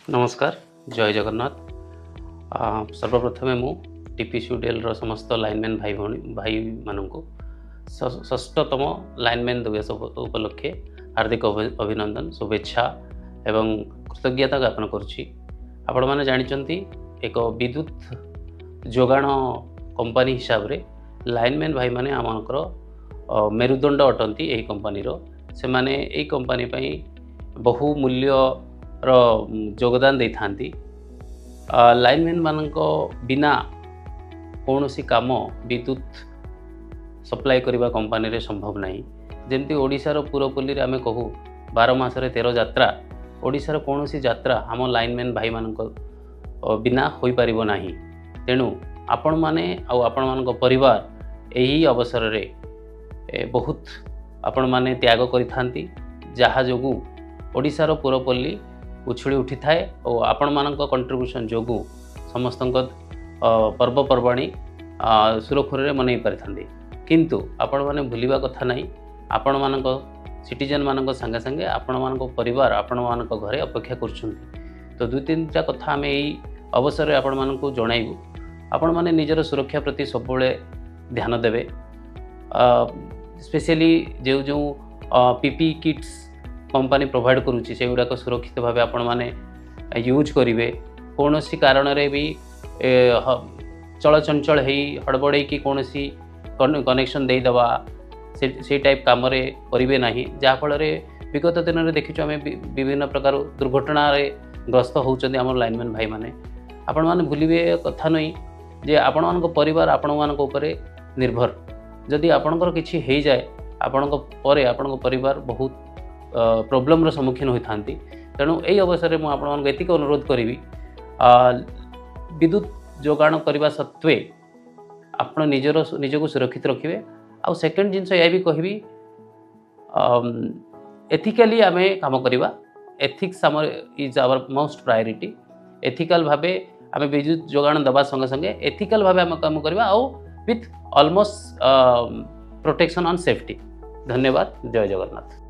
नमस्कार जय जगन्नाथ। सर्वप्रथमे मु टीपीसीयूडीएल रो समस्त लाइनमैन भाई मानू षष्ठतम लाइनमैन दिवस उपलक्षे हार्दिक अभिनंदन शुभेच्छा एवं कृतज्ञता ज्ञापन करुच्ची। आपण मैंने जानते एक विद्युत जोगाण कंपनी हिसाब से लाइनमैन भाई माने आमकर मेरुदंड अटंती यही कंपनी से माने यही कंपनी बहु मूल्य योगदान दे था। लाइनमैन मानक बिना कौन सी काम विद्युत सप्लाई करने कंपनी रे संभव नहीं। जमती ओडिशार पुरपल्ली आम कहू 12 मासरे 13 यात्रा, ओडिशार कौन सी यात्रा आम लाइनमैन भाई मानक बिना हो पार ना। तेणु आपण माने आपण मानक परिवार यही अवसर रे बहुत आपण माने त्याग करिथांती, जहा जोगु ओडिशार पुरपल्ली उछुड़ी उठी थाए और आपण मानक कंट्रीब्यूशन जोगु समस्त पर्वपर्वाणी सुरखुर मनई पारि। किंतु आपण माने भूलिबा कथा नहीं, आपण मानक सिटीजन मानक संगे संगे आपण मानक परिवार आपण मानक घरे अपेक्षा करछुंती। तो 2-3टा कथा आम यही अवसर आपण मानक जणाइबु। आपण माने निजर सुरक्षा प्रति सबले ध्यान देवे। स्पेशली जो जो पीपी किट्स कंपनी प्रोवाइड करुच्ची से गुड़ाक सुरक्षित भाव आपण माने यूज करेंगे। कौन सी कारण रे भी चलचंचल हड़बड़े कि कौन सी कनेक्शन देदेवा से टाइप कम करेंगे ना, जहाँफल विगत दिन में देखीचु आम विभिन्न प्रकार दुर्घटना ग्रस्त होती आम लाइनमैन भाई माने। आपण माने भूलिबे कथा नहीं जे आपण मानक परिवार आपण मानक उपरे निर्भर। जदि आपणकर किछि हो जाए आपण परिवार बहुत प्रोब्लेम सम्मुखीन होता। तेणु यही अवसर में मुझे एतिक अनुरोध करी विद्युत जोगाण करने सत्वे आप निजक सुरक्षित रखिए। आउ सेकेंड जिनस या भी कहबी एथिकली आम कम करवा। Ethics is our most priority. Ethical भावे आम विद्युत जोगाण दबा संगे संगे एथिकल भावे आम कम करवा आउ with almost protection on safety. धन्यवाद। जय जगन्नाथ।